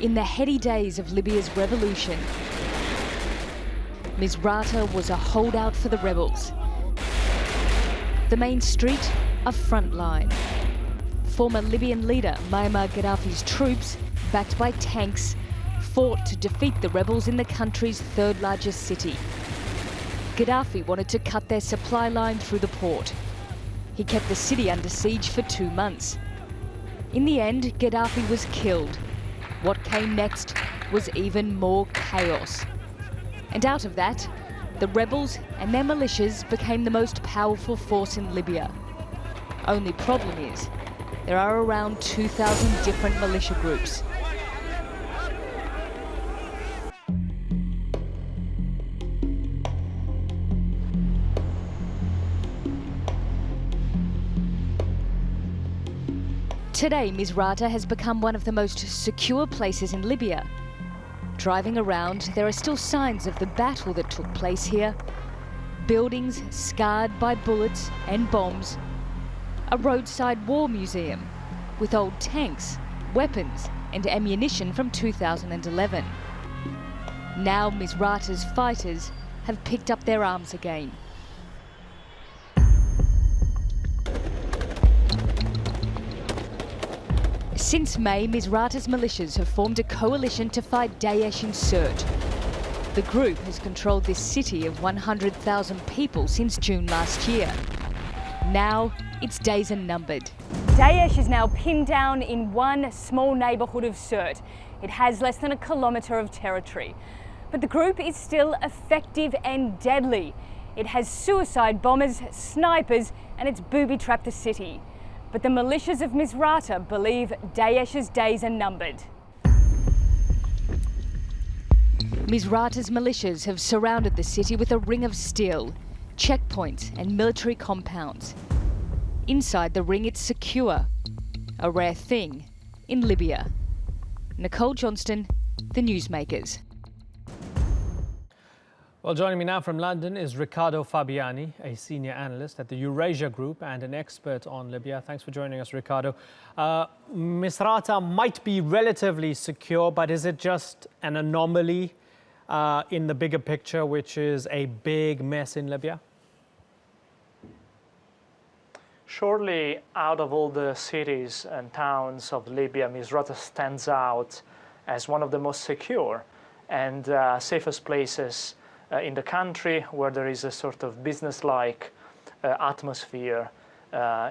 In the heady days of Libya's revolution, Misrata was a holdout for the rebels. The main street, a front line. Former Libyan leader Muammar Gaddafi's troops, backed by tanks, fought to defeat the rebels in the country's third largest city. Gaddafi wanted to cut their supply line through the port. He kept the city under siege for 2 months. In the end, Gaddafi was killed. What came next was even more chaos. And out of that, the rebels and their militias became the most powerful force in Libya. Only problem is, there are around 2,000 different militia groups. Today, Misrata has become one of the most secure places in Libya. Driving around, there are still signs of the battle that took place here. Buildings scarred by bullets and bombs. A roadside war museum with old tanks, weapons and ammunition from 2011. Now Misrata's fighters have picked up their arms again. Since May, Misrata's militias have formed a coalition to fight Daesh in Sirte. The group has controlled this city of 100,000 people since June last year. Now, its days are numbered. Daesh is now pinned down in one small neighbourhood of Sirte. It has less than a kilometre of territory. But the group is still effective and deadly. It has suicide bombers, snipers, and it's booby-trapped the city. But the militias of Misrata believe Daesh's days are numbered. Misrata's militias have surrounded the city with a ring of steel, checkpoints and military compounds. Inside the ring it's secure, a rare thing in Libya. Nicole, Johnston, the Newsmakers. Well, joining me now from London is Riccardo Fabiani, a senior analyst at the Eurasia Group and an expert on Libya. Thanks for joining us, Riccardo. Misrata might be relatively secure, but is it just an anomaly in the bigger picture, which is a big mess in Libya? Surely, out of all the cities and towns of Libya, Misrata stands out as one of the most secure and safest places in the country, where there is a sort of business-like atmosphere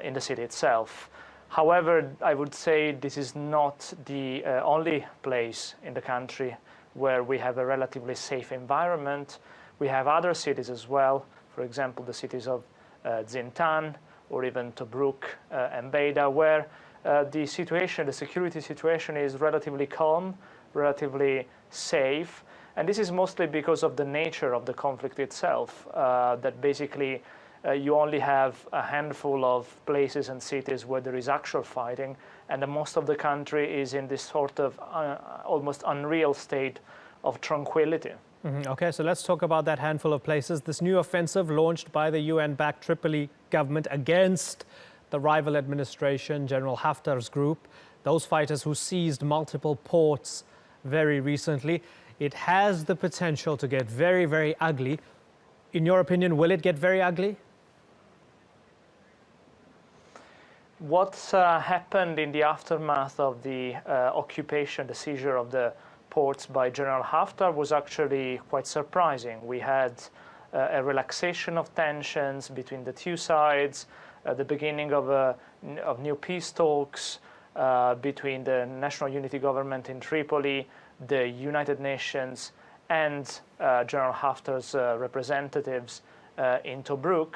in the city itself. However, I would say this is not the only place in the country where we have a relatively safe environment. We have other cities as well, for example, the cities of Zintan or even Tobruk and Beida, where the security situation is relatively calm, relatively safe. And this is mostly because of the nature of the conflict itself, that basically you only have a handful of places and cities where there is actual fighting, and the most of the country is in this sort of almost unreal state of tranquility. Okay, so let's talk about that handful of places. This new offensive launched by the UN-backed Tripoli government against the rival administration, General Haftar's group, those fighters who seized multiple ports very recently. It has the potential to get very, very ugly. In your opinion, will it get very ugly? What's happened in the aftermath of the occupation, the seizure of the ports by General Haftar was actually quite surprising. We had a relaxation of tensions between the two sides, the beginning of new peace talks between the National Unity Government in Tripoli, the United Nations, and General Haftar's representatives in Tobruk.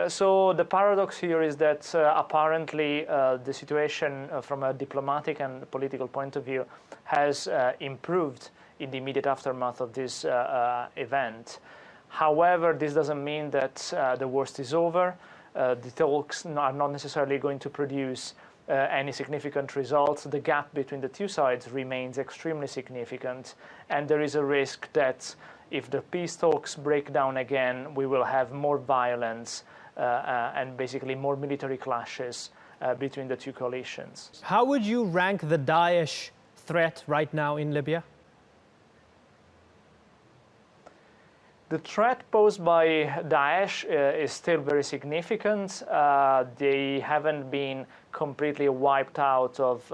So the paradox here is that apparently the situation from a diplomatic and political point of view has improved in the immediate aftermath of this event. However, this doesn't mean that the worst is over. The talks are not necessarily going to produce any significant results. The gap between the two sides remains extremely significant, and there is a risk that if the peace talks break down again, we will have more violence and basically more military clashes between the two coalitions. How would you rank the Daesh threat right now in Libya? The threat posed by Daesh is still very significant. They haven't been completely wiped out of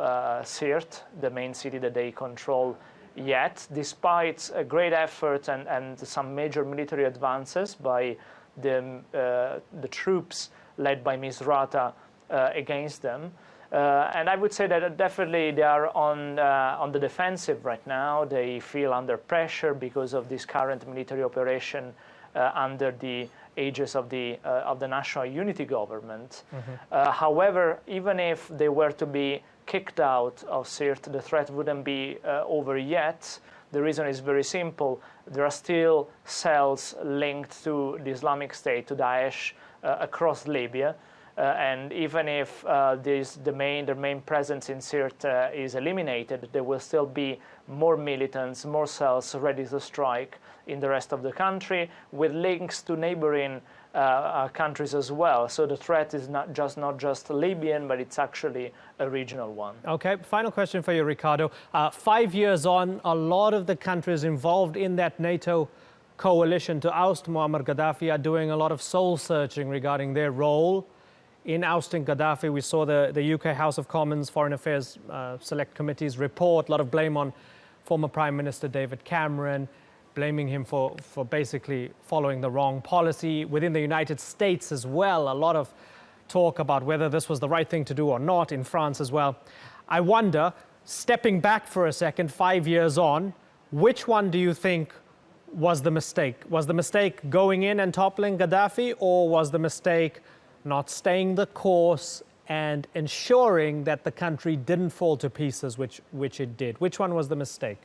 Sirte, the main city that they control yet, despite a great effort and some major military advances by the troops led by Misrata against them. And I would say that definitely they are on the defensive right now. They feel under pressure because of this current military operation under the aegis of the National Unity Government. However, even if they were to be kicked out of Sirte, the threat wouldn't be over yet. The reason is very simple. There are still cells linked to the Islamic State, to Daesh, across Libya. And even if their main presence in Sirte is eliminated, there will still be more militants, more cells ready to strike in the rest of the country, with links to neighboring countries as well. So the threat is not just Libyan, but it's actually a regional one. Okay, final question for you, Riccardo. 5 years on, a lot of the countries involved in that NATO coalition to oust Muammar Gaddafi are doing a lot of soul searching regarding their role in ousting Gaddafi. We saw the UK House of Commons Foreign Affairs Select Committee's report, a lot of blame on former Prime Minister David Cameron, blaming him for basically following the wrong policy. Within the United States as well, a lot of talk about whether this was the right thing to do or not, in France as well. I wonder, stepping back for a second, 5 years on, which one do you think was the mistake? Was the mistake going in and toppling Gaddafi, or was the mistake not staying the course and ensuring that the country didn't fall to pieces, which it did? Which one was the mistake?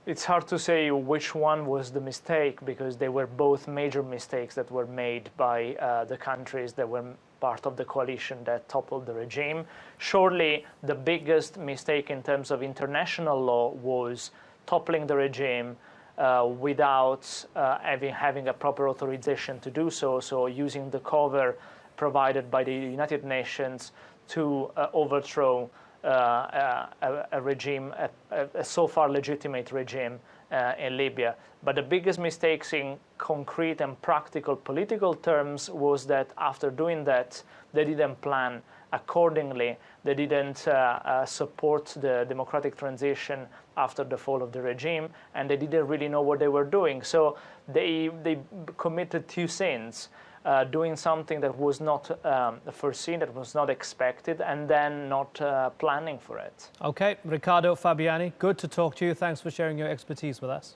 It's hard to say which one was the mistake, because they were both major mistakes that were made by the countries that were part of the coalition that toppled the regime. Surely the biggest mistake in terms of international law was toppling the regime without having a proper authorization to do so, so using the cover provided by the United Nations to overthrow a regime, a so far legitimate regime in Libya. But the biggest mistakes in concrete and practical political terms was that after doing that, they didn't plan accordingly. They didn't support the democratic transition after the fall of the regime, and they didn't really know what they were doing. So they committed two sins. Doing something that was not foreseen, that was not expected, and then not planning for it. Okay, Riccardo Fabiani, good to talk to you. Thanks for sharing your expertise with us.